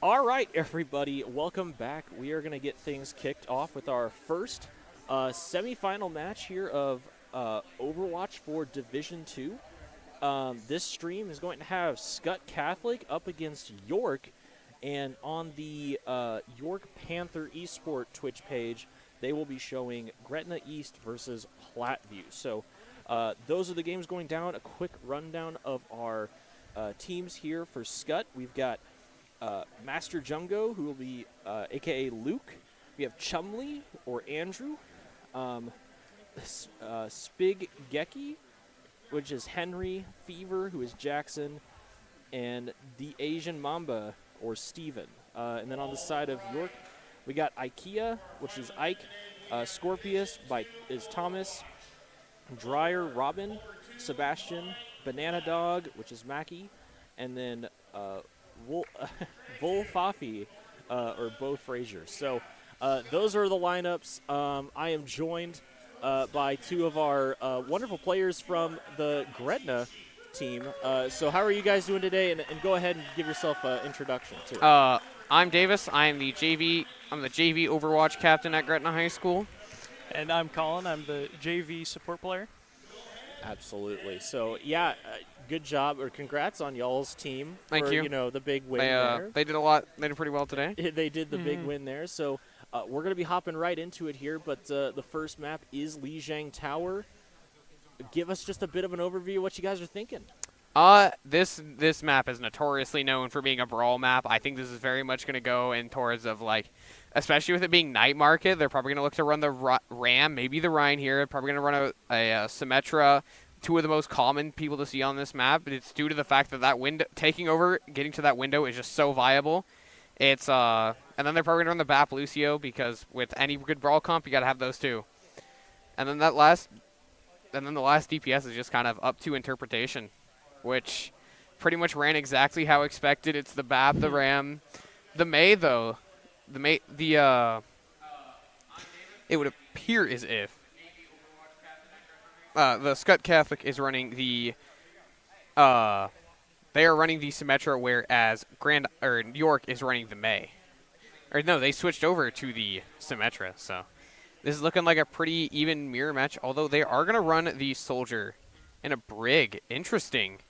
All right, everybody, welcome back. We are going to get things kicked off with our first semifinal match here of Overwatch for Division 2. This stream is going to have Skutt Catholic up against York, and on the York Panther Esport Twitch page, they will be showing Gretna East versus Platteview. So those are the games going down. A quick rundown of our teams here for Skutt. We've got Master Jungo, who will be a.k.a. Luke. We have Chumley, or Andrew. Spig Geki, which is Henry. Fever, who is Jackson. And the Asian Mamba, or Steven. And then on the side of York, we got IKEA, which is Ike. Scorpius is Thomas. Dryer, Robin. Sebastian. Banana Dog, which is Mackie. And then Wolfafi, or Bo Frazier. So those are the lineups. I am joined by two of our wonderful players from the Gretna team. So how are you guys doing today? And go ahead and give yourself an introduction, too. I'm Davis. I'm the JV Overwatch captain at Gretna High School. And I'm Colin. I'm the JV support player. Absolutely. So, yeah, good job, or congrats on y'all's team. Thank you. You know, the big win there. They did a lot. They did pretty well today. They did the big win there. So we're going to be hopping right into it here, but the first map is Lijiang Tower. Give us just a bit of an overview of what you guys are thinking. This map is notoriously known for being a brawl map. I think this is very much going to go in towards of, like, especially with it being night market, they're probably going to look to run the Ram, maybe the Rhine here. Probably going to run a Symmetra, two of the most common people to see on this map. But it's due to the fact that window, taking over, getting to that window is just so viable. It's and then they're probably going to run the BAP Lucio, because with any good brawl comp, you got to have those two. And then the last DPS is just kind of up to interpretation, which pretty much ran exactly how expected. It's the BAP, the Ram, the May though. It would appear as if the Skutt Catholic is running the they are running the Symmetra, whereas York is running the May. Or no, they switched over to the Symmetra, so this is looking like a pretty even mirror match, although they are going to run the Soldier and a Brig. Interesting.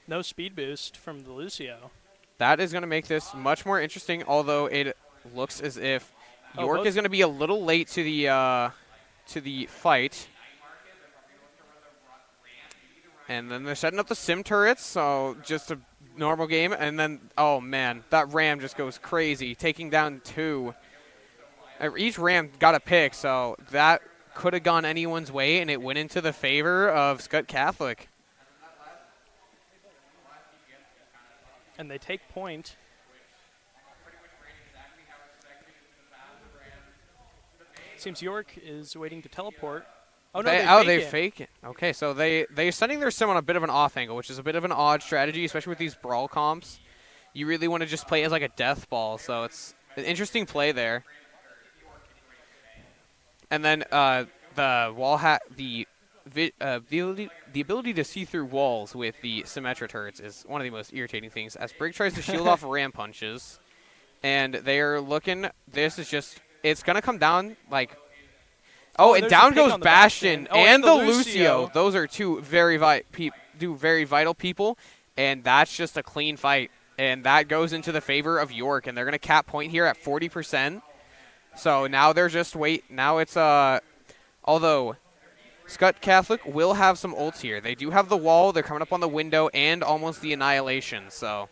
No speed boost from the Lucio. That is going to make this much more interesting, although it looks as if York is going to be a little late to the fight. And then they're setting up the sim turrets, so just a normal game. And then, oh man, that Ram just goes crazy, taking down two. Each Ram got a pick, so that could have gone anyone's way, and it went into the favor of Skutt Catholic. And they take point. Seems York is waiting to teleport. Oh, no, they fake it. Okay, so they're sending their sim on a bit of an off angle, which is a bit of an odd strategy, especially with these brawl comps. You really want to just play as like a death ball, so it's an interesting play there. And then the wall the ability to see through walls with the Symmetra turrets is one of the most irritating things, as Brig tries to shield off Ram punches. And they are looking, this is just, it's going to come down like, and down goes Bastion and the Lucio. Those are two very vital people, and that's just a clean fight. And that goes into the favor of York, and they're going to cap point here at 40%. So now they're just now it's, although Skutt Catholic will have some ults here. They do have the wall, they're coming up on the window, and almost the Annihilation. So,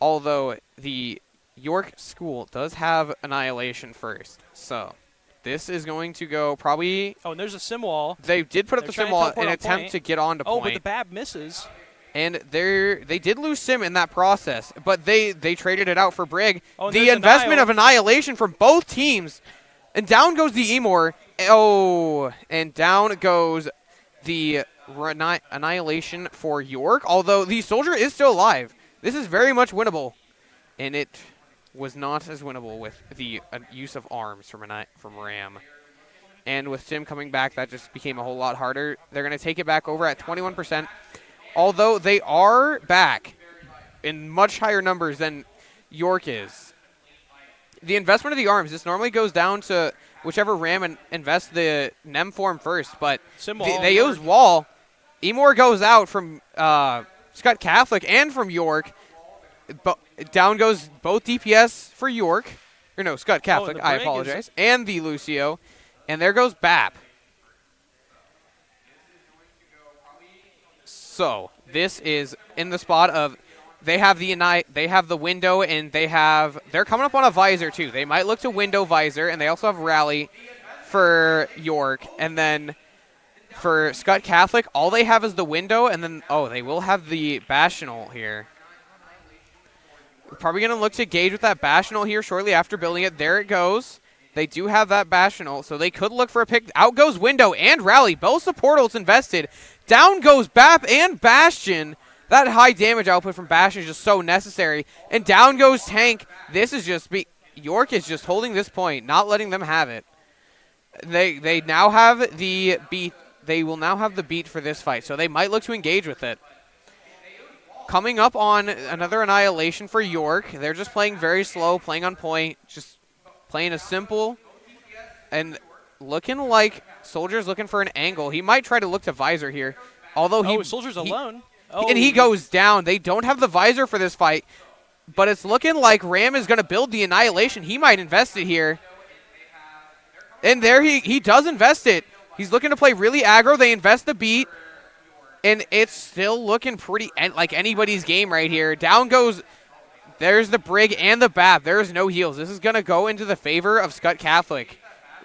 although the York School does have Annihilation first. So, this is going to go probably... Oh, and there's a sim wall. They did put up the sim wall in an attempt to get onto point. Oh, but the BAB misses. And they did lose sim in that process, but they traded it out for Brig. Oh, the investment of Annihilation from both teams. And down goes the Emor. Oh, and down goes the Annihilation for York, although the Soldier is still alive. This is very much winnable, and it was not as winnable with the use of arms from Ram. And with Sim coming back, that just became a whole lot harder. They're going to take it back over at 21%, although they are back in much higher numbers than York is. The investment of the arms, this normally goes down to whichever Ram invests the Nem form first, but they use wall. Emor goes out from Skutt Catholic and from York. But down goes both DPS for York. Or no, Skutt Catholic, I apologize. And the Lucio. And there goes BAP. So this is in the spot of they have the window, and they're coming up on a visor too. They might look to window visor, and they also have rally for York. And then for Skutt Catholic, all they have is the window, and then they will have the Bastional here. Probably going to look to engage with that Bastional here shortly after building it. There it goes. They do have that Bastional, so they could look for a pick. Out goes Window and Rally. Both support ults invested. Down goes BAP and Bastion. That high damage output from Bastion is just so necessary. And down goes Tank. This is just York is just holding this point, not letting them have it. They now have the beat. They will now have the beat for this fight, so they might look to engage with it. Coming up on another Annihilation for York. They're just playing very slow, playing on point, just playing a simple, and looking like Soldier's looking for an angle. He might try to look to visor here, although Soldier's alone. And he goes down. They don't have the visor for this fight, but it's looking like Ram is going to build the Annihilation. He might invest it here. And there he does invest it. He's looking to play really aggro. They invest the beat. And it's still looking pretty like anybody's game right here. Down goes, there's the Brig and the BAP. There's no heals. This is going to go into the favor of Skutt Catholic.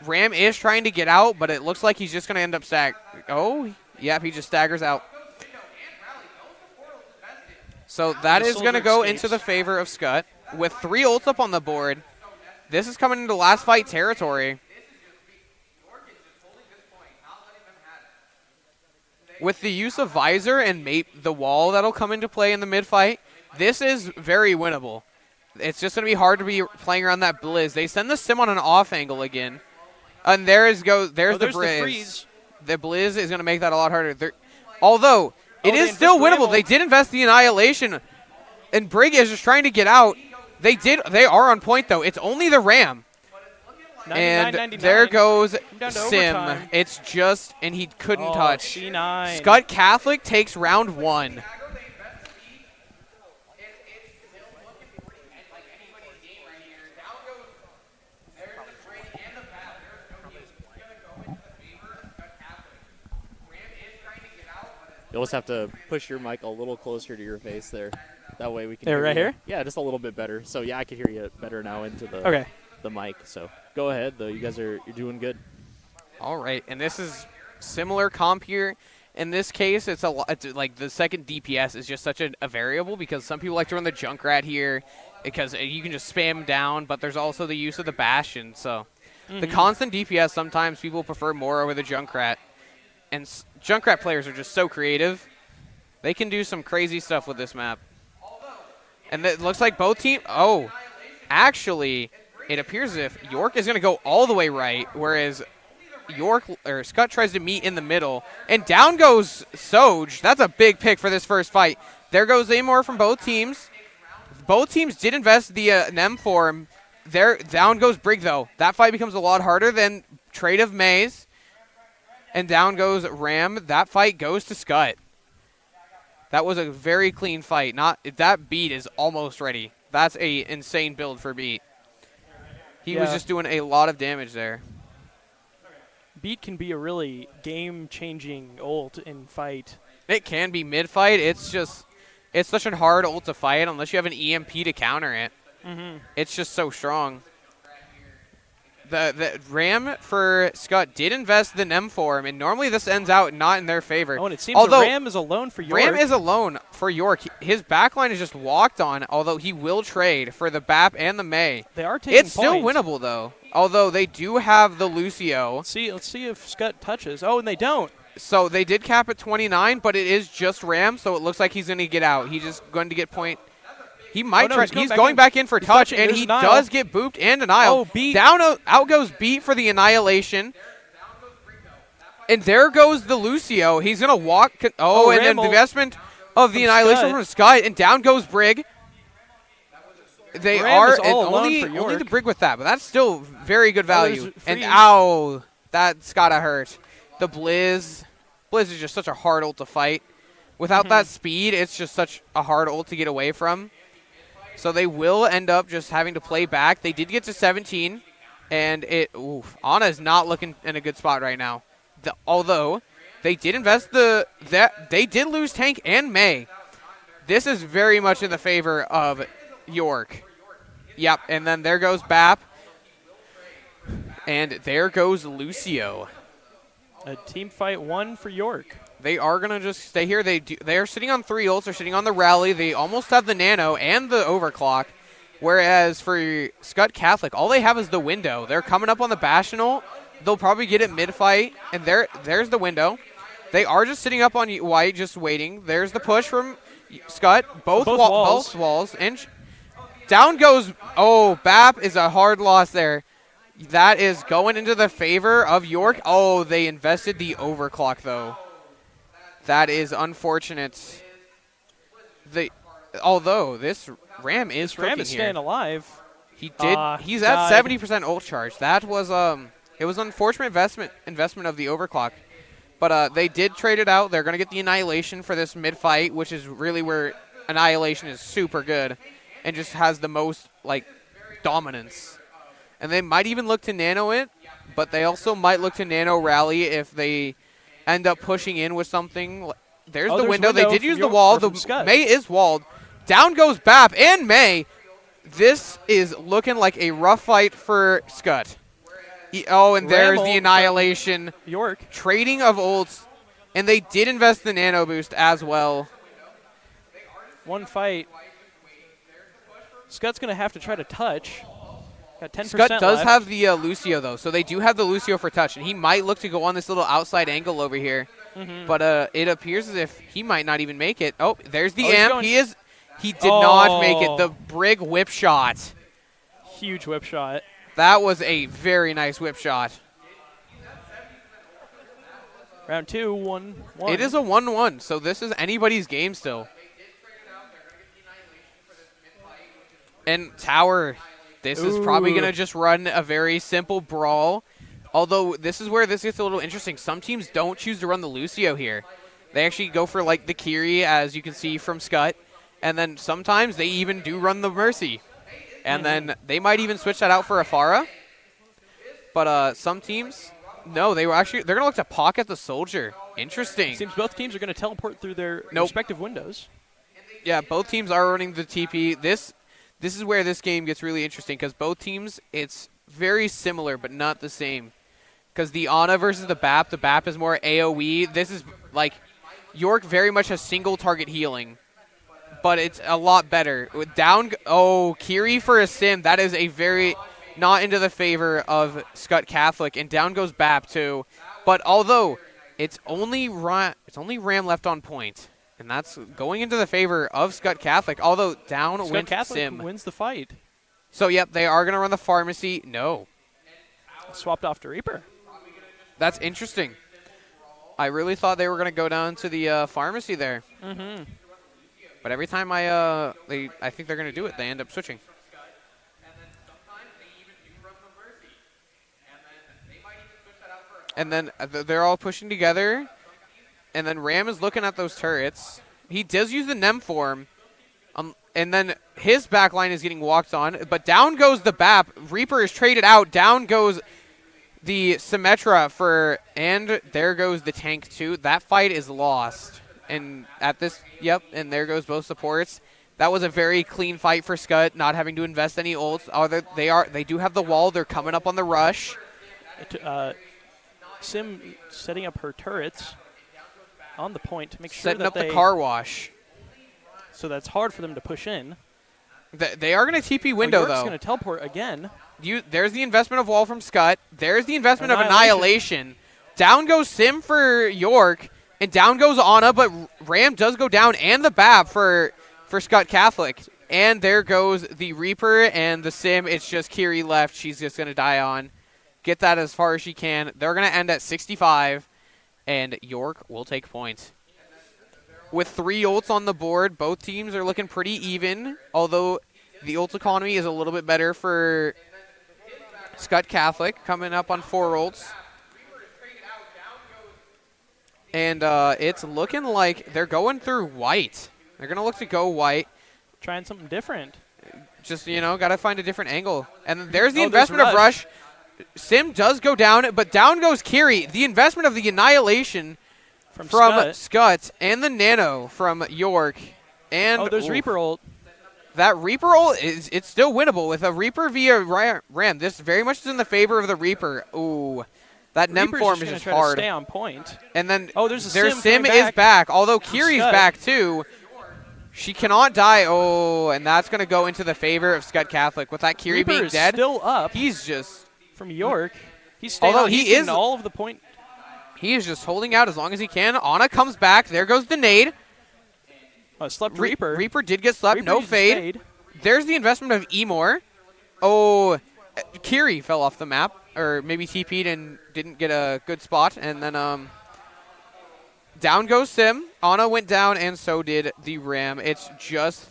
Ram is trying to get out, but it looks like he's just going to end up yep, he just staggers out. So that is going to go into the favor of Skutt. With 3 ults up on the board, this is coming into last fight territory. With the use of visor and the wall that'll come into play in the mid-fight, this is very winnable. It's just going to be hard to be playing around that Blizz. They send the Sim on an off angle again. And there's the Blizz. The Blizz is going to make that a lot harder. Although, it is still winnable. They did invest the Annihilation, and Brig is just trying to get out. They are on point, though. It's only the Ram. And there goes Sim. It's just, and he couldn't touch. C9. Skutt Catholic takes round 1. You'll just have to push your mic a little closer to your face there. That way we can hear right you. Here? Yeah, just a little bit better. So, yeah, I can hear you better now into the mic. So, go ahead, though. You guys you're doing good. All right, and this is similar comp here. In this case, it's like the second DPS is just such a variable because some people like to run the Junkrat here because you can just spam down, but there's also the use of the Bastion. So the constant DPS, sometimes people prefer more over the Junkrat. And Junkrat players are just so creative. They can do some crazy stuff with this map. And it looks like both teams... actually, it appears as if York is going to go all the way right, whereas Skutt tries to meet in the middle. And down goes Soj. That's a big pick for this first fight. There goes Amor from both teams. Both teams did invest the Nem form. Down goes Brig, though. That fight becomes a lot harder than Trade of Maze. And down goes Ram. That fight goes to Skutt. That was a very clean fight. That beat is almost ready. That's a insane build for beat. He was just doing a lot of damage there. Beat can be a really game-changing ult in fight. It can be mid-fight. It's such a hard ult to fight unless you have an EMP to counter it. It's just so strong. The Ram for Skutt did invest the Nem form, and normally this ends out not in their favor. Oh, and it seems the Ram is alone for York. Ram is alone for York. His backline is just walked on, although he will trade for the BAP and the May. They are taking It's still winnable, though, although they do have the Lucio. Let's see if Skutt touches. Oh, and they don't. So they did cap at 29, but it is just Ram, so it looks like he's going to get out. He's just going to get point. He might try. He's going back in for touch, and he does get booped and denial. Oh, beat. Out goes beat for the Annihilation. And there goes the Lucio. He's going to walk. Oh, and then the investment of the Annihilation from Skutt, and down goes Brig. They Ram are is all alone only for York. the brig with that, but that's still very good value. there's And freeze. ow, that's gotta hurt. The Blizz is just such a hard ult to fight. Without that speed, it's just such a hard ult to get away from. So they will end up just having to play back. They did get to 17, and Ana is not looking in a good spot right now. Although they did invest they did lose Tank and May. This is very much in the favor of York. Yep, and then there goes Bap. And there goes Lucio. A team fight 1 for York. They are going to just stay here. They are sitting on 3 ults. They're sitting on the rally. They almost have the nano and the overclock. Whereas for Skutt Catholic, all they have is the window. They're coming up on the Bastion ult. They'll probably get it mid-fight. And there's the window. They are just sitting up on White, just waiting. There's the push from Skutt. Both walls. And down goes. Oh, Bap is a hard loss there. That is going into the favor of York. Oh, they invested the overclock, though. That is unfortunate. Although this Ram is Ram cooking is here. staying alive. He did. He's at 70% ult charge. That was it was an unfortunate investment of the overclock. But they did trade it out. They're going to get the Annihilation for this mid-fight, which is really where Annihilation is super good and just has the most, dominance. And they might even look to nano it, but they also might look to nano rally if they end up pushing in with something. There's the window. They did use the wall. The May is walled. Down goes Bap and May. This is looking like a rough fight for Skutt. And there's the Annihilation. York. Trading of ults. And they did invest the nano boost as well. One fight. Skutt's going to have to try to touch. Got 10% Skutt does left. have the Lucio, though, so they do have the Lucio for touch, and he might look to go on this little outside angle over here. But it appears as if he might not even make it. Oh, there's the amp. He did not make it. The Brig whip shot. Huge whip shot. That was a very nice whip shot. Round 2, 1-1. It is a 1-1, so this is anybody's game still. And Tower, this is probably going to just run a very simple brawl. Although this is where this gets a little interesting. Some teams don't choose to run the Lucio here. They actually go for the Kiri, as you can see from Skutt. And then sometimes they even do run the Mercy. And then they might even switch that out for a Pharah. But some teams, no, they're going to look to pocket the Soldier. Interesting. Seems both teams are going to teleport through their respective windows. Yeah, both teams are running the TP. This is where this game gets really interesting because both teams, it's very similar but not the same. Because the Ana versus the BAP is more AoE. This is York very much has single target healing, but it's a lot better. Kiri for a sim. That is a very not into the favor of Skutt Catholic, and down goes BAP too. But although it's only Ram left on point. And that's going into the favor of Skutt Catholic, although down went Sim. Wins the fight. So, yep, they are going to run the Pharmacy. No. Swapped off to Reaper. That's interesting. I really thought they were going to go down to the Pharmacy there. But every time I think they're going to do it, they end up switching. And then they're all pushing together. And then Ram is looking at those turrets. He does use the Nem form. And then his backline is getting walked on. But down goes the BAP. Reaper is traded out. Down goes the Symmetra and there goes the tank too. That fight is lost. And and there goes both supports. That was a very clean fight for Skutt, not having to invest any ults. They do have the wall. They're coming up on the rush. Sim setting up her turrets on the point to make sure setting up the car wash. So that's hard for them to push in. They are going to TP window, York's though. going to teleport again. There's the investment of wall from Skutt. There's the investment of Annihilation. Down goes Sim for York, and down goes Ana, but Ram does go down, and the BAP for Skutt Catholic. And there goes the Reaper and the Sim. It's just Kiri left. She's just going to die on. Get that as far as she can. They're going to end at 65. And York will take points. With 3 ults on the board, both teams are looking pretty even. Although The ult economy is a little bit better for Skutt Catholic, coming up on 4 ults. And it's looking like they're going through white. They're going to look to go white. Trying something different. Just, got to find a different angle. And there's the Oh, investment there's of Rush. Sim does go down, but down goes Kiri. The investment of the Annihilation From Skutt and the Nano from York. And there's Reaper ult. that Reaper ult, it's still winnable with a Reaper via Ram. This very much is in the favor of the Reaper. Ooh, that Nem Reaper's form is gonna just try to hard. stay on point. And then there's a their Sim Sim coming is back, although Kiri's Skutt. back too. She cannot die. Oh, and that's going to go into the favor of Skutt Catholic. With that Kiri Reaper being is dead, still up he's just from York. He's staying Although on. he He's getting is- all of the point. he is just holding out as long as he can. Ana comes back. There goes the nade. Slept Reaper. Reaper did get slept. Reaper No uses fade. There's the investment of Emor. Oh, Kiri fell off the map, or maybe TP'd and didn't get a good spot. And then down goes Sim. Ana went down, and so did the Ram. It's just,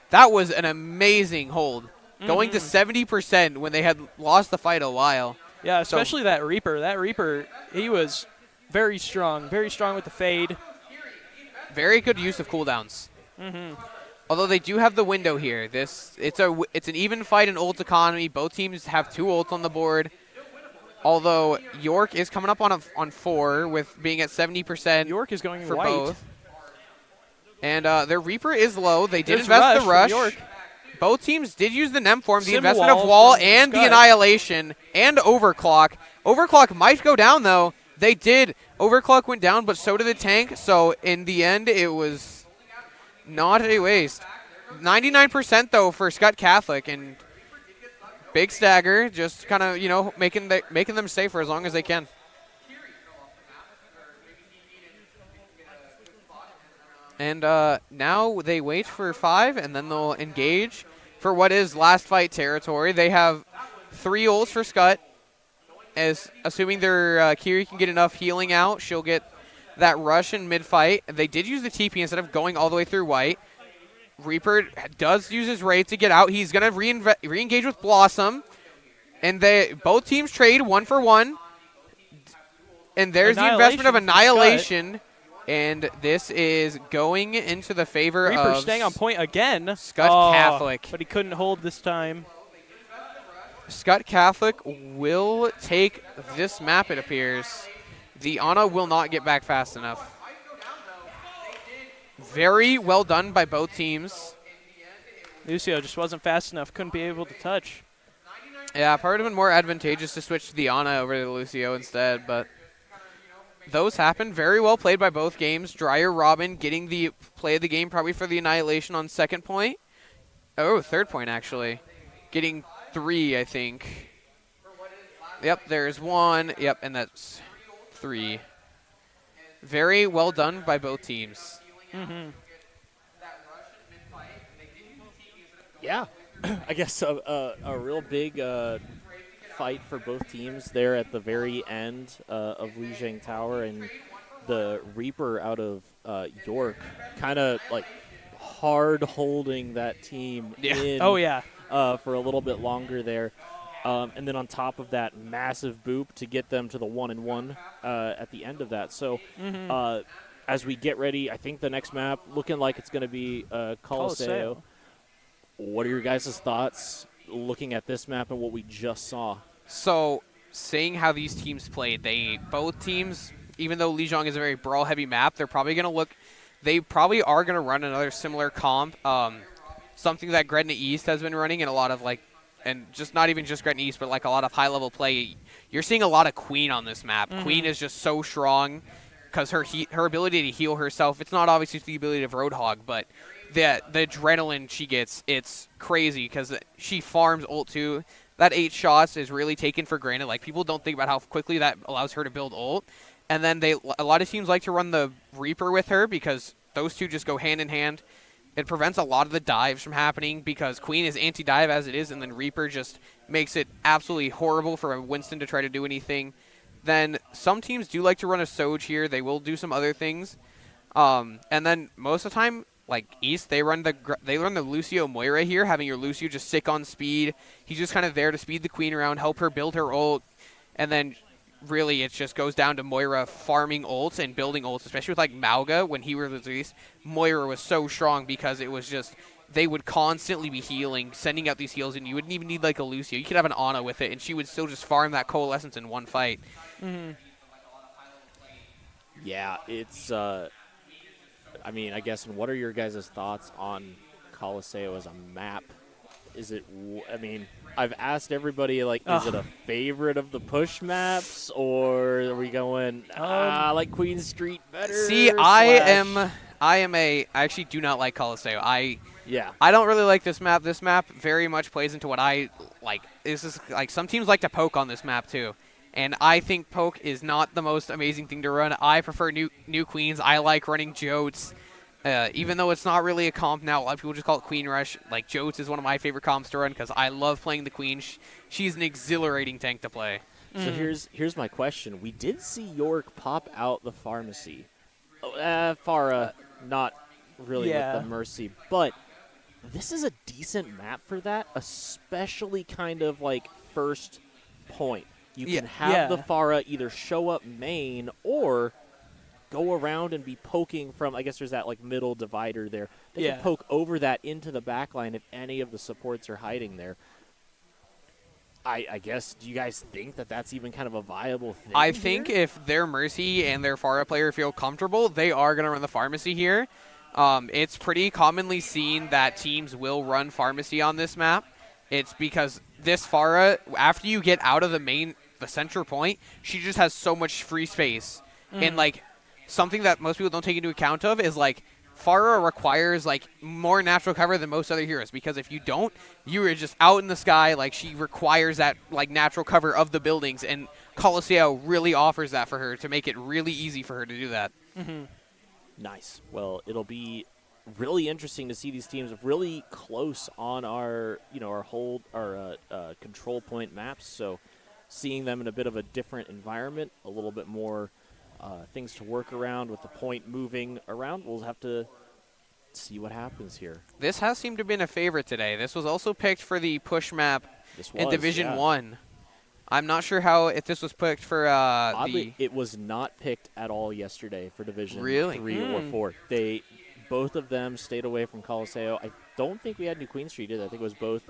that was an amazing hold. Going to 70% when they had lost the fight a while. Yeah, especially that Reaper. That Reaper, he was very strong with the fade. Very good use of cooldowns. Although they do have the window here. It's an even fight in ult economy. Both teams have 2 ults on the board. Although York is coming up on 4 with being at 70%. York is going for white. both. And their Reaper is low. They did There's invest the from rush. York. Both teams did use the Nem form, the Sim investment of wall wall from and the Skutt. Annihilation and Overclock. Overclock might go down, though. They did. Overclock went down, but so did the tank. So in the end, it was not a waste. 99% though for Skutt Catholic, and big stagger, just kind of making them safe for as long as they can. And now they wait for 5, and then they'll engage for what is last fight territory. They have 3 ults for Skutt. As assuming their Kiri can get enough healing out, she'll get that rush in mid-fight. They did use the TP instead of going all the way through white. Reaper does use his Wraith to get out. He's going to re-engage with Blossom. And both teams trade 1 for 1. And there's the investment of Annihilation. And this is going into the favor Reaper of staying on point again. Skutt Catholic. But he couldn't hold this time. Skutt Catholic will take this map, it appears. The Ana will not get back fast enough. Very well done by both teams. Lucio just wasn't fast enough. Couldn't be able to touch. Yeah, probably would have been more advantageous to switch to the Ana over to Lucio instead, but those happened. Very well played by both games. Dryer Robin getting the play of the game probably for the Annihilation on second point. Oh, third point, actually. Getting 3, I think. Yep, there's 1. Yep, and that's 3. Very well done by both teams. Yeah, I guess a real big fight for both teams there at the very end of Lijiang Tower, and the Reaper out of York kind of like hard holding that team in Oh, yeah. for a little bit longer there. And then on top of that, massive boop to get them to the 1-1 at the end of that. So as we get ready, I think the next map looking like it's going to be Coliseo. What are your guys' thoughts looking at this map and what we just saw? So, seeing how these teams played, both teams, even though Lijiang is a very brawl-heavy map, they probably are going to run another similar comp. Something that Gretna East has been running, and a lot of and just not even just Gretna East, but like a lot of high-level play. You're seeing a lot of Queen on this map. Queen is just so strong because her ability to heal herself. It's not obviously the ability of Roadhog, but the adrenaline she gets, it's crazy because she farms ult too. That 8 shots is really taken for granted. Like, people don't think about how quickly that allows her to build ult. And then a lot of teams like to run the Reaper with her because those two just go hand in hand. It prevents a lot of the dives from happening because Queen is anti-dive as it is, and then Reaper just makes it absolutely horrible for a Winston to try to do anything. Then some teams do like to run a Soj here. They will do some other things. And then most of the time, East, they run the Lucio Moira here, having your Lucio just sick on speed. He's just kind of there to speed the queen around, help her build her ult, and then really it just goes down to Moira farming ults and building ults, especially with like Mauga when he was released. Moira was so strong because it was just they would constantly be healing, sending out these heals, and you wouldn't even need like a Lucio. You could have an Ana with it, and she would still just farm that Coalescence in one fight. Yeah, it's. I mean, I guess. And what are your guys' thoughts on Colosseo as a map? Is it? I mean, I've asked everybody, like, is it a favorite of the push maps, or are we going like Queen Street better? See, I actually do not like Colosseo. I don't really like this map. This map very much plays into what I like. This is like some teams like to poke on this map too. And I think poke is not the most amazing thing to run. I prefer new queens. I like running Jotes. Even though it's not really a comp now, a lot of people just call it Queen Rush. Like, Jotes is one of my favorite comps to run because I love playing the Queen. She's an exhilarating tank to play. So here's my question. We did see York pop out the pharmacy. Farah, not really with the Mercy. But this is a decent map for that, especially kind of like first point. You can have the Farah either show up main or go around and be poking from, I guess there's that like middle divider there. They can poke over that into the backline if any of the supports are hiding there. I guess, do you guys think that that's even kind of a viable thing? I think if their Mercy and their Farah player feel comfortable, they are going to run the Pharmacy here. It's pretty commonly seen that teams will run Pharmacy on this map. It's because this Farah, after you get out of the center point, she just has so much free space. And, like, something that most people don't take into account of is, like, Farah requires, like, more natural cover than most other heroes, because if you don't, you are just out in the sky. Like, she requires that, like, natural cover of the buildings, and Colosseo really offers that for her to make it really easy for her to do that. Nice. Well, it'll be really interesting to see these teams really close on our, our control point maps. So seeing them in a bit of a different environment, a little bit more things to work around with the point moving around. We'll have to see what happens here. This has seemed to have been a favorite today. This was also picked for the push map in Division 1. I'm not sure if this was picked for Oddly, it was not picked at all yesterday for Division 3 or 4. Both of them stayed away from Colosseo. I don't think we had New Queen Street either. I think it was both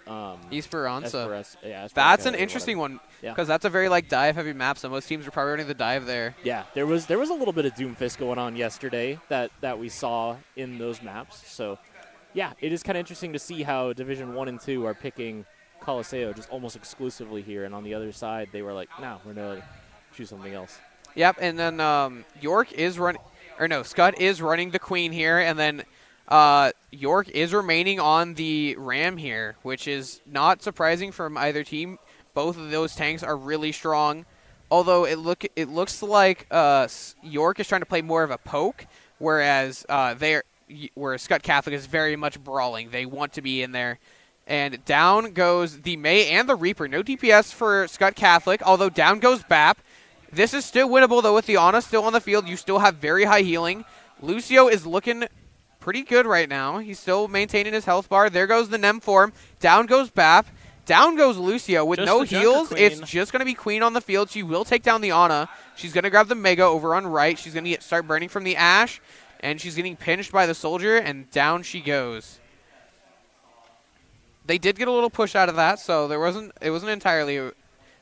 Esperanza. Esperanza That's an interesting one Yeah. because that's a very dive-heavy map, so most teams are probably running the dive there. Yeah, there was a little bit of Doomfist going on yesterday that we saw in those maps. So, yeah, it is kind of interesting to see how Division 1 and 2 are picking Colosseo just almost exclusively here, and on the other side they were like, no, we're going to choose something else. Yep, and then York is Skutt is running the Queen here, and then York is remaining on the Ram here, which is not surprising from either team. Both of those tanks are really strong, although it looks like York is trying to play more of a poke, whereas Skutt Catholic is very much brawling. They want to be in there. And down goes the Mei and the Reaper. No DPS for Skutt Catholic, although down goes Bap. This is still winnable, though, with the Ana still on the field. You still have very high healing. Lucio is looking pretty good right now. He's still maintaining his health bar. There goes the Nem form. Down goes Bap. Down goes Lucio. With no heals, it's just going to be Queen on the field. She will take down the Ana. She's going to grab the Mega over on right. She's going to start burning from the Ash, and she's getting pinched by the Soldier, and down she goes. They did get a little push out of that, so it wasn't entirely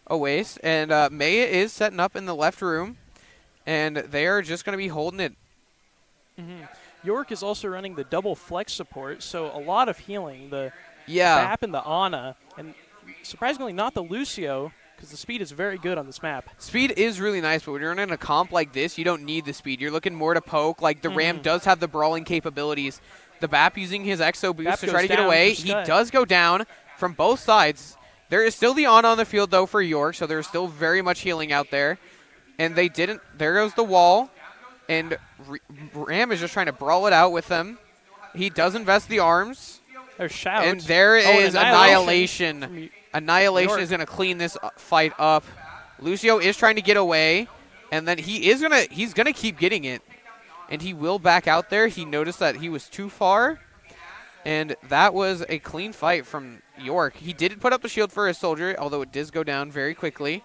a waste. And Maya is setting up in the left room, and they are just going to be holding it. York is also running the double flex support, so a lot of healing. The Yeah. Bap and the Ana, and surprisingly not the Lucio, because the speed is very good on this map. Speed is really nice, but when you're running a comp like this, you don't need the speed. You're looking more to poke. Like, the Ram does have the brawling capabilities. The Bap using his Exo boost to try to get away. He does go down from both sides. There is still the Ana on the field, though, for York, so there's still very much healing out there. And they didn't. There goes the wall. And Ram is just trying to brawl it out with them. He does invest the arms. There's Shout. And there is Annihilation. Annihilation is going to clean this fight up. Lucio is trying to get away. And then he's gonna keep getting it. and he will back out there. He noticed that he was too far, and that was a clean fight from York. He did put up the shield for his soldier, although it does go down very quickly.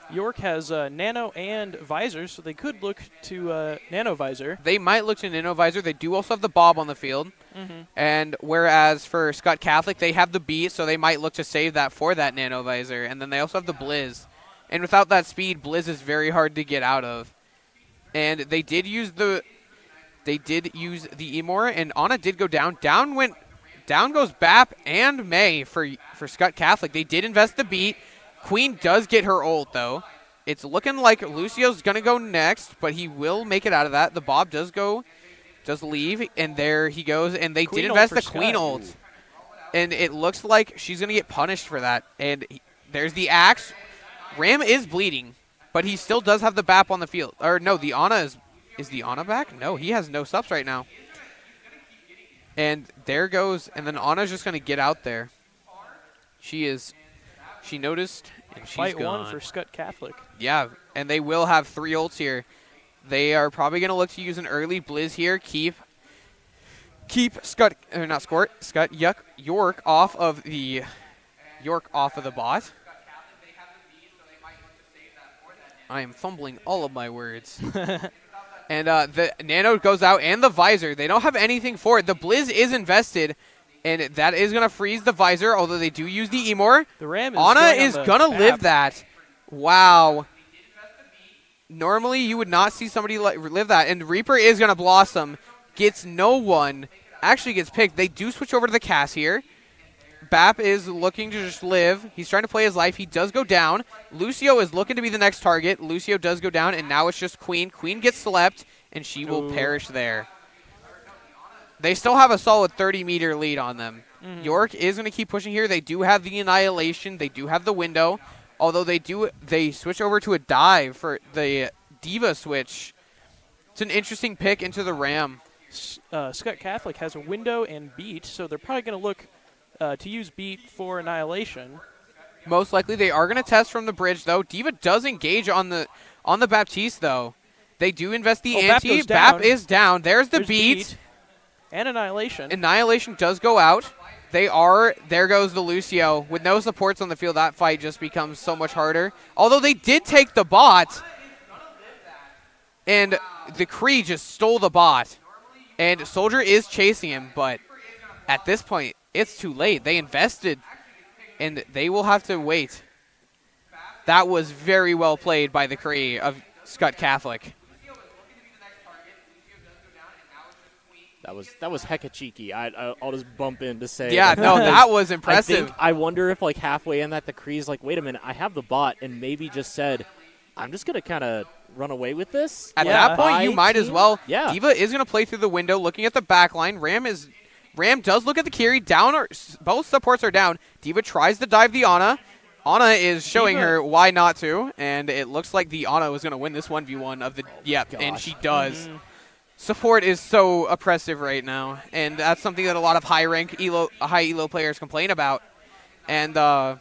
York has Nano and Visor, so they could look to Nano Visor. They might look to Nano Visor. They do also have the Bob on the field. And whereas for Skutt Catholic, they have the Beat, so they might look to save that for that Nano Visor. And then they also have the Blizz. And without that speed, Blizz is very hard to get out of. And they did use the Emor, and Anna did go down. Down goes Bap and May for Skutt Catholic. They did invest the Beat. Queen does get her ult, though. It's looking like Lucio's going to go next, but he will make it out of that. The Bob does leave, and there he goes. And they did invest the Queen ult. And it looks like she's going to get punished for that. And there's the Axe. Ram is bleeding, but he still does have the BAP on the field. Or no, the Ana is the Ana back? No, he has no subs right now. And there goes, and then Ana's just going to get out there. She noticed, and she's Fight gone. one for Skutt Catholic. Yeah, and they will have 3 ults here. They are probably going to look to use an early Blizz here. Keep York off of the bot. I am fumbling all of my words. And the Nano goes out and the Visor. They don't have anything for it. The Blizz is invested. And that is going to freeze the Visor, although they do use the Emor. The Ram is Ana is going to live that. Wow. Normally, you would not see somebody live that. And Reaper is going to Blossom. Gets no one. Actually gets picked. They do switch over to the Cass here. Bap is looking to just live. He's trying to play his life. He does go down. Lucio is looking to be the next target. Lucio does go down, and now it's just Queen. Queen gets slept, and she will perish there. They still have a solid 30-meter lead on them. York is going to keep pushing here. They do have the Annihilation. They do have the window. Although they switch over to a dive for the Diva switch. It's an interesting pick into the Ram. Skutt Catholic has a window and Beat, so they're probably going to look to use Beat for Annihilation. Most likely they are going to test from the bridge, though. Diva does engage on the Baptiste, though. They do invest the anti. Bap is down. There's Beat. And Annihilation. Annihilation does go out. There goes the Lucio. With no supports on the field, that fight just becomes so much harder. Although they did take the bot. And the Kree just stole the bot. And Soldier is chasing him, but at this point, it's too late. They invested, and they will have to wait. That was very well played by the Kree of Skutt Catholic. That was hecka cheeky. I'll just bump in to say. Yeah, no, that was impressive. I wonder if like halfway in that the Kree's like, wait a minute, I have the bot, and maybe just said, I'm just gonna kind of run away with this. At that point, you might as well. Yeah. Diva is gonna play through the window, looking at the back line. Ram does look at the carry. Both supports are down. Diva tries to dive the Ana. Ana is showing her why not to, and it looks like the Ana is gonna win this 1v1 of the. Yep, and she does. Support is so oppressive right now, and that's something that a lot of high elo players complain about, and that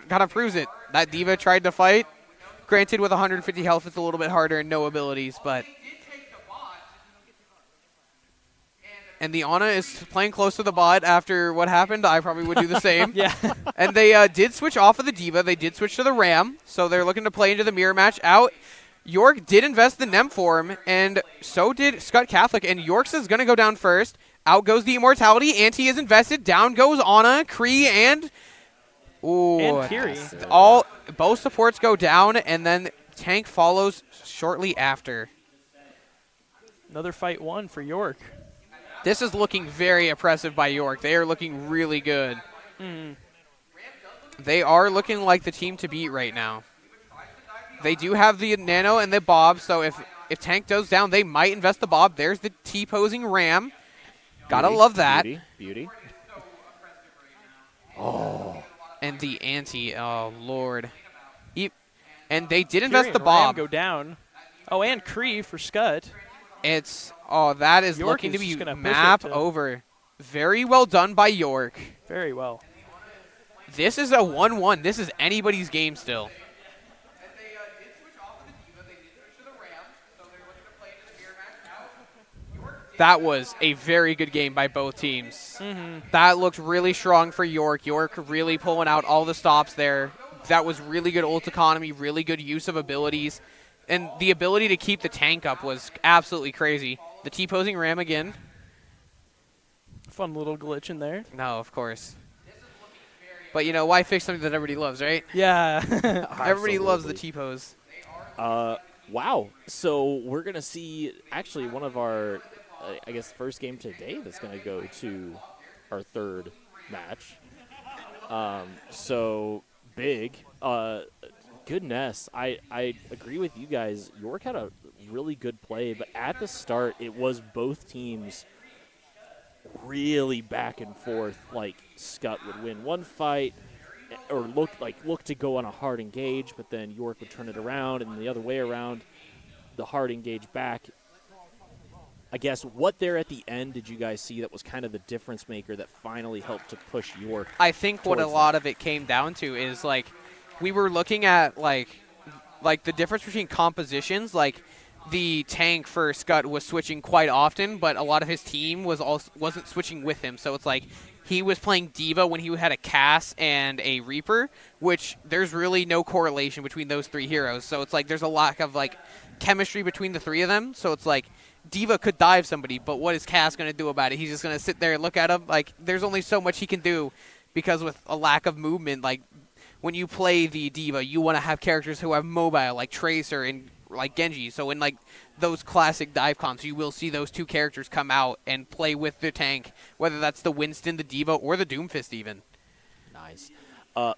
kind of proves it. That Diva tried to fight. Granted, with 150 health, it's a little bit harder and no abilities, but. And the Ana is playing close to the bot after what happened. I probably would do the same. Yeah. And they did switch off of the Diva. They did switch to the Ram, so they're looking to play into the mirror match out. York did invest the Nem form, and so did Skutt Catholic, and York's is going to go down first. Out goes the Immortality. Anti is invested. Down goes Ana, Kree, and Kiri. Both supports go down, and then Tank follows shortly after. Another fight won for York. This is looking very oppressive by York. They are looking really good. They are looking like the team to beat right now. They do have the Nano and the Bob, so if Tank goes down, they might invest the Bob. There's the T-posing Ram. Gotta love that. Beauty. And the anti. Oh, Lord. And they did invest the Bob. Ram go down. Oh, and Kree for Skutt. That is York looking is to be just gonna map push it over. Very well done by York. Very well. This is a 1-1. This is anybody's game still. that was a very good game by both teams. Mm-hmm. That looked really strong for York. York really pulling out all the stops there. That was really good ult economy, really good use of abilities. And the ability to keep the tank up was absolutely crazy. The T-posing ram again. Fun little glitch in there. No, of course. But, you know, why fix something that everybody loves, right? Yeah. Everybody loves the Absolutely. T-pose. Wow. So we're going to see actually one of our, I guess, first game today that's going to go to our third match. So big. Goodness. I agree with you guys. York had a really good play, but at the start, it was both teams really back and forth. Like Skutt would win one fight or look to go on a hard engage, but then York would turn it around, and the other way around, the hard engage back. I guess what there at the end did you guys see that was kind of the difference maker that finally helped to push York? I think what a towards lot that? of it came down to is, like, we were looking at, like the difference between compositions. Like, the tank for Skutt was switching quite often, but a lot of his team wasn't switching with him. So it's like he was playing D.Va when he had a Cass and a Reaper, which there's really no correlation between those three heroes. So it's like there's a lack of, like, chemistry between the three of them. So it's like D.Va could dive somebody, but what is Cass going to do about it? He's just going to sit there and look at him. Like, there's only so much he can do because with a lack of movement, like, when you play the D.Va, you want to have characters who are mobile, like Tracer and like Genji. So in, like, those classic dive comps, you will see those two characters come out and play with the tank, whether that's the Winston, the D.Va, or the Doomfist even. Nice.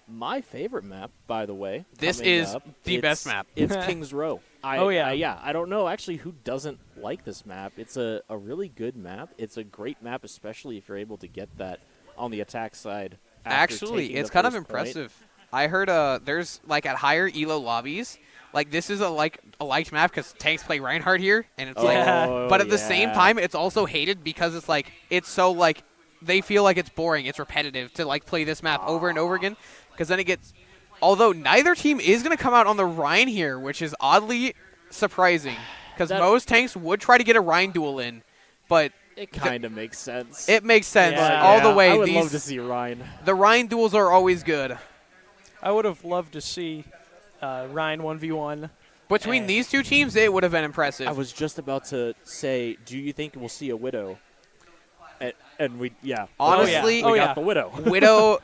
My favorite map, by the way. This coming is up, the best it's- map. It's King's Row. Oh, yeah. Yeah. I don't know actually who doesn't like this map. It's a really good map. It's a great map, especially if you're able to get that on the attack side. after Actually, taking it's the kind of first point. impressive. I heard there's, like, at higher elo lobbies, like, this is a liked map because tanks play Reinhardt here, and it's like, Oh, but at the same yeah. time, it's also hated because it's like it's so, like, they feel like it's boring, it's repetitive to, like, play this map over and over again, because then it gets. Although neither team is going to come out on the Rhine here, which is oddly surprising, because That- most tanks would try to get a Rhine duel in, but It kind of makes sense. it makes sense Yeah. all the way. I would love to see Ryan. The Rhine duels are always good. I would have loved to see Ryan 1v1. Between And- these two teams, it would have been impressive. I was just about to say, do you think we'll see a Widow? And we, yeah. Honestly- we Oh, got yeah. the Widow. Widow,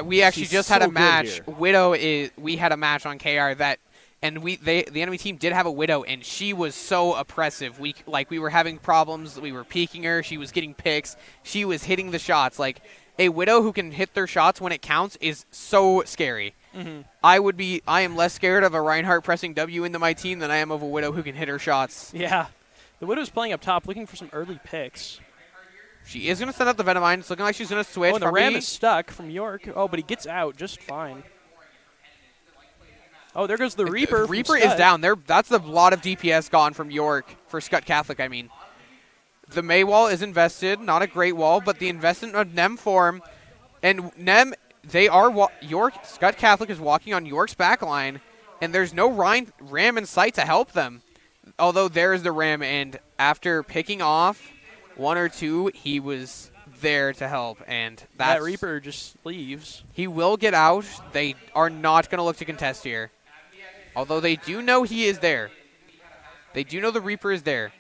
we actually She's just had so a good match. here. Widow we had a match on KR that, and the enemy team did have a Widow, and she was so oppressive. We were having problems. We were peeking her. She was getting picks. She was hitting the shots. Like, a Widow who can hit their shots when it counts is so scary. Mm-hmm. I am less scared of a Reinhardt pressing W into my team than I am of a Widow who can hit her shots. Yeah. The Widow's playing up top, looking for some early picks. She is going to set up the Venomine. It's looking like she's going to switch. Oh, and the Probably- Ram is stuck from York. Oh, but he gets out just fine. Oh, there goes the Reaper. from Reaper is Skutt. down. That's a lot of DPS gone from York for Skutt Catholic, I mean. The May wall is invested. Not a great wall, but the investment of Nem form. And Nem, they are York. Skutt Catholic is walking on York's back line, and there's no Ram in sight to help them. Although there is the Ram, and after picking off one or two, he was there to help. And That Reaper just leaves. he will get out. They are not going to look to contest here. Although they do know he is there. They do know the Reaper is there.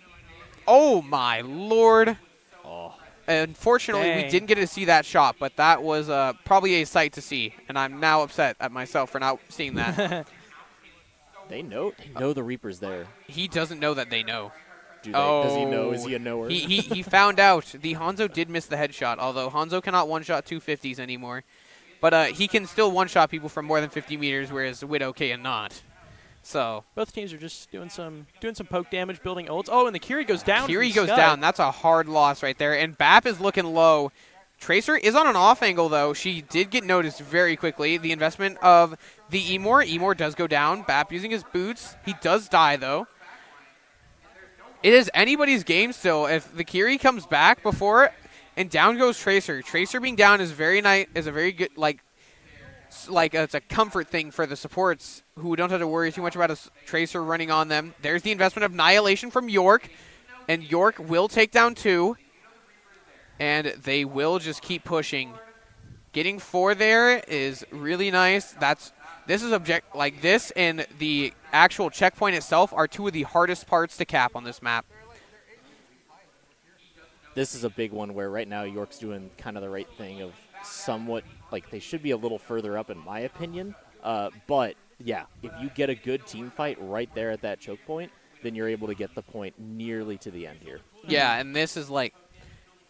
Oh, my Lord. Oh, Unfortunately, we Dang. didn't get to see that shot, but that was probably a sight to see. And I'm now upset at myself for not seeing that. they know the Reaper's there. He doesn't know that they know. Do they? Does he know? Is he a knower? He found out. The Hanzo did miss the headshot, although Hanzo cannot one-shot 250s anymore. But he can still one-shot people from more than 50 meters, whereas Widow cannot. So Both teams are just doing some poke damage, building ults. Oh, and the Curie goes down. Kiri from goes Skutt. down. That's a hard loss right there. And Bap is looking low. Tracer is on an off angle, though. She did get noticed very quickly. The investment of the Emor. Emor does go down. Bap using his boots. He does die, though. It is anybody's game still. If the Kiri comes back before it, and down goes Tracer. Tracer being down is very nice. Is a very good it's a comfort thing for the supports who don't have to worry too much about a Tracer running on them. There's the investment of Annihilation from York. And York will take down 2. And they will just keep pushing. Getting 4 there is really nice. This is this and the actual checkpoint itself are 2 of the hardest parts to cap on this map. This is a big one where right now York's doing kind of the right thing of somewhat, like they should be a little further up in my opinion. But yeah, if you get a good team fight right there at that choke point, then you're able to get the point nearly to the end here. Yeah, and this is like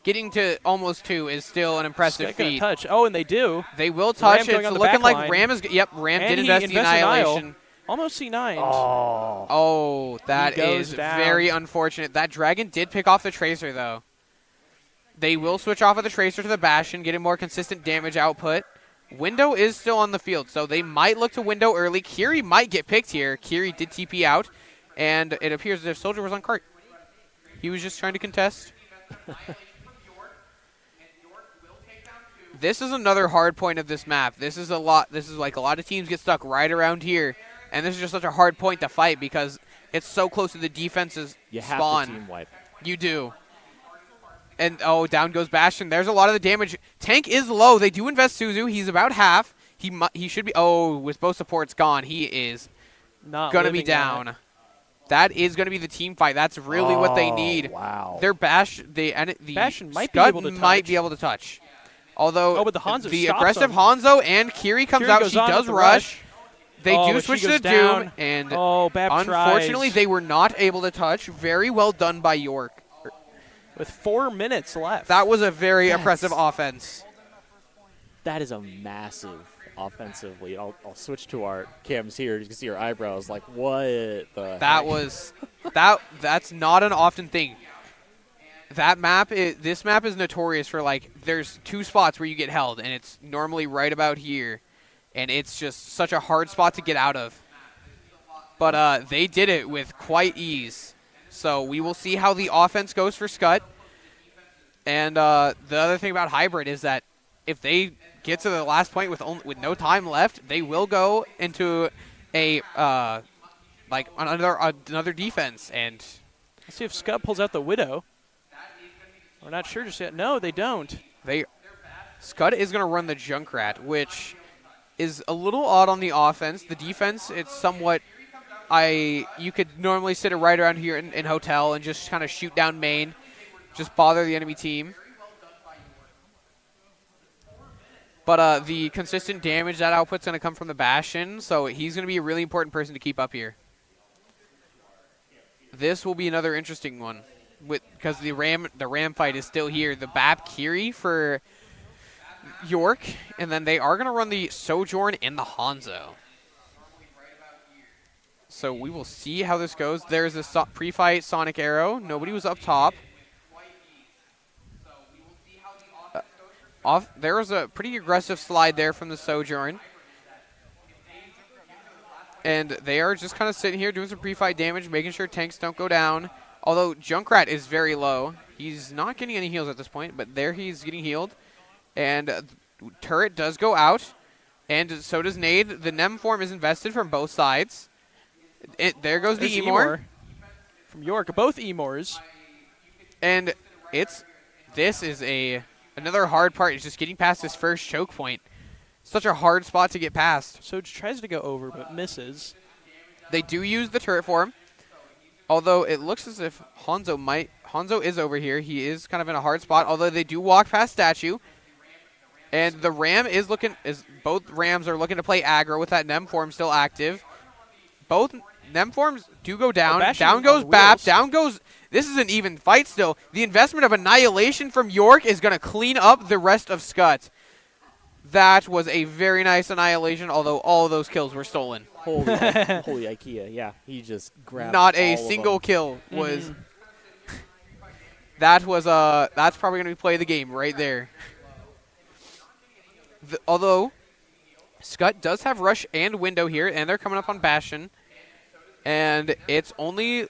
getting to almost 2 is still an impressive feat. Touch. Oh, and they do. They will touch. Ram It's looking like Ram is. Yep, Ram did invest the Annihilation. Almost C9. Oh, that is very unfortunate. That Dragon did pick off the Tracer, though. They will switch off of the Tracer to the Bastion, getting more consistent damage output. Window is still on the field, so they might look to Window early. Kiri might get picked here. Kiri did TP out, and it appears as if Soldier was on cart. He was just trying to contest. This is another hard point of this map. This is like a lot of teams get stuck right around here, and this is just such a hard point to fight because it's so close to the defense's You spawn. have to team wipe. You do. And, down goes Bastion. There's a lot of the damage. Tank is low. They do invest Suzu. He's about half. He should be. Oh, with both supports gone, he is going to be down. That is going to be the team fight. That's really what they need. Wow. Their Bastion might be able to touch. Although but the Hanzo the stops aggressive him. Hanzo and Kiri comes out. She does rush. They do but switch she to the goes down. Doom. And Bab unfortunately, tries. they were not able to touch. Very well done by York. With 4 minutes left. That was a very impressive offense. That is a massive offensive lead. I'll switch to our cams here. You can see her eyebrows. Like, what the heck? That's not an often thing. This map is notorious for, like, there's 2 spots where you get held, and it's normally right about here. And it's just such a hard spot to get out of. But they did it with quite ease. So we will see how the offense goes for Skutt. And the other thing about Hybrid is that if they get to the last point with no time left, they will go into a another defense. And let's see if Skutt pulls out the Widow. We're not sure just yet. No, they don't. Skutt is going to run the Junkrat, which is a little odd on the offense. The defense, it's somewhat. You could normally sit it right around here in Hotel and just kind of shoot down main, just bother the enemy team. But the consistent damage that output's going to come from the Bastion, so he's going to be a really important person to keep up here. This will be another interesting one, because the Ram fight is still here. The Bap Kiri for York, and then they are going to run the Sojourn and the Hanzo. So we will see how this goes. There's a pre-fight Sonic Arrow. Nobody was up top. There was a pretty aggressive slide there from the Sojourn. And they are just kind of sitting here doing some pre-fight damage, making sure tanks don't go down. Although Junkrat is very low. He's not getting any heals at this point, but there he's getting healed. And turret does go out, and so does Nade. The Nem form is invested from both sides. There goes the Emor. From York, both Emors. And this is another hard part. It's just getting past this first choke point. Such a hard spot to get past. So tries to go over, but misses. They do use the turret form. Although it looks as if Hanzo is over here. He is kind of in a hard spot, although they do walk past statue. And the Ram both Rams are looking to play aggro with that Nem form still active. Both Nem forms do go down. Down goes Bap. Down goes. This is an even fight still. The investment of Annihilation from York is going to clean up the rest of Skutt. That was a very nice Annihilation, although all of those kills were stolen. Holy IKEA. Yeah, he just grabbed Not a all single of them. kill was. That's probably going to be play of the game right there. Although Skutt does have Rush and Window here, and they're coming up on Bastion. And it's only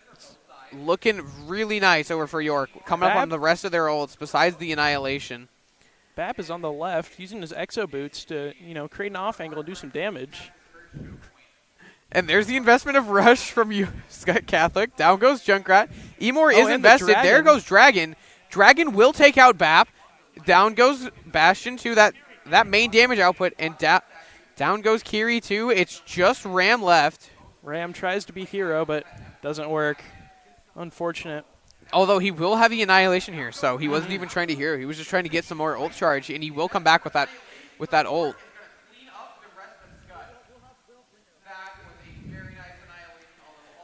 looking really nice over for York, coming up on the rest of their ults besides the Annihilation. Bap is on the left, using his exo boots to, create an off angle and do some damage. And there's the investment of Rush from you, Skutt Catholic. Down goes Junkrat. Emor is and the invested. There Dragon. goes Dragon. Dragon will take out Bap. Down goes Bastion to that main damage output. And down goes Kiri too. It's just Ram left. Ram tries to be hero, but doesn't work. Unfortunate. Although he will have the Annihilation here, so he wasn't even trying to hero. He was just trying to get some more ult charge, and he will come back with that ult.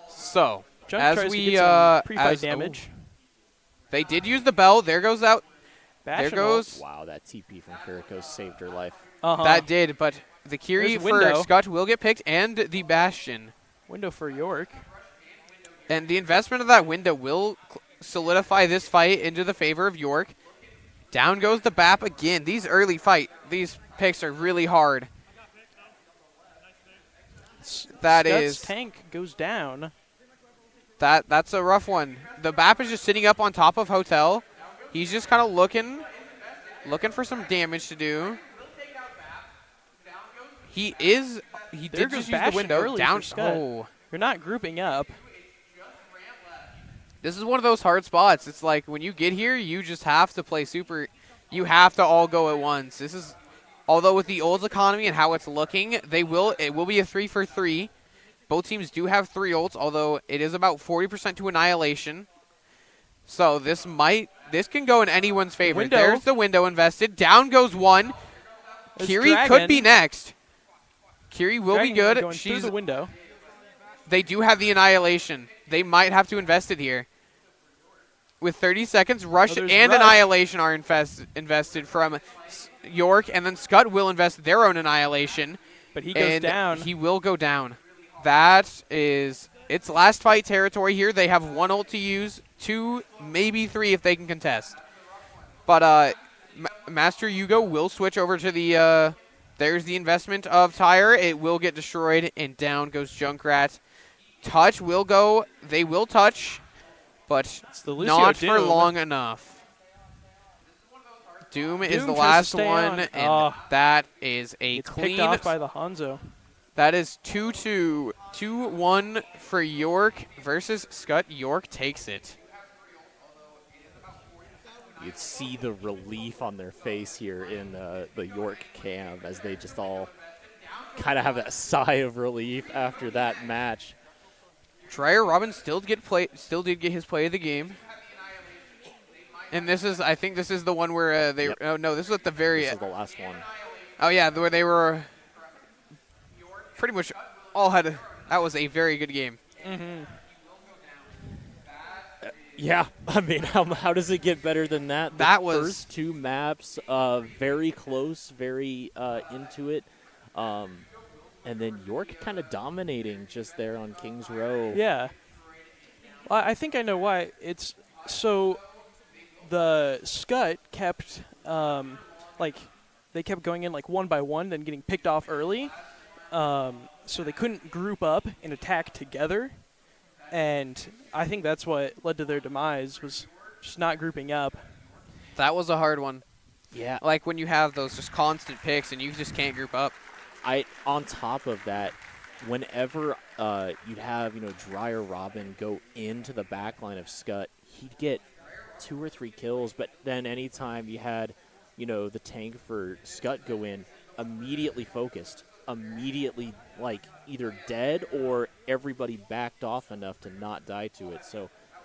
So, Junk as tries we to get some pre-fight as damage. they did use the bell. There goes out. Bastion There goes. Wow, that TP from Kiriko saved her life. That did, but the Kiri There's for window. Skutt will get picked, and the Bastion. Window for York. And the investment of that window will solidify this fight into the favor of York. Down goes the BAP again. These picks are really hard. Skutt's tank goes down. That's a rough one. The BAP is just sitting up on top of Hotel. He's just kind of looking for some damage to do. He There did goes just use the Bastion window. early Down. for Skutt. Oh. You're not grouping up. This is one of those hard spots. It's like when you get here, you just have to play super. You have to all go at once. This is, although with the ults economy and how it's looking, it will be a 3-for-3. Both teams do have 3 ults, although it is about 40% to Annihilation. So this can go in anyone's favor. Window. There's the window invested. Down goes one. There's Kiri Dragon. could be next. Kiri will Dragon be good. Going through the window. They do have the Annihilation. They might have to invest it here. With 30 seconds, Rush there's and Rush. Annihilation are invested from York, and then Skutt will invest their own Annihilation. But he goes and down. He will go down. That is its last fight territory here. They have 1 ult to use, 2, maybe 3 if they can contest. But Master Yugo will switch over to the. There's the investment of Tyre. It will get destroyed, and down goes Junkrat. Touch will go. They will touch, but the Lucio not for Doom. long enough. Doom is the Doom tries to last stay one, on. and that is a It's clean. picked off by the Hanzo. That is 2-2. 2-1 for York versus Skutt. York takes it. You'd see the relief on their face here in the York cam as they just all kind of have that sigh of relief after that match. Dreyer Robbins still did get his play of the game. And I think this is the one where they. Yep. Oh no, this was at the very. This is the last one. Oh yeah, where they were pretty much all had. That was a very good game. Mm-hmm. Yeah, I mean, how does it get better than that? That the was- first 2 maps, very close, very into it. And then York kind of dominating just there on Kings Row. Yeah. Well, I think I know why. It's so the Skutt kept they kept going in like 1 by 1, then getting picked off early. So they couldn't group up and attack together. And I think that's what led to their demise, was just not grouping up. That was a hard one. Yeah. Like when you have those just constant picks and you just can't group up. On top of that, whenever you'd have, Dreyer Robin go into the back line of Skutt, he'd get 2 or 3 kills. But then anytime you had, the tank for Skutt go in, immediately focused, immediately either dead or everybody backed off enough to not die to it. So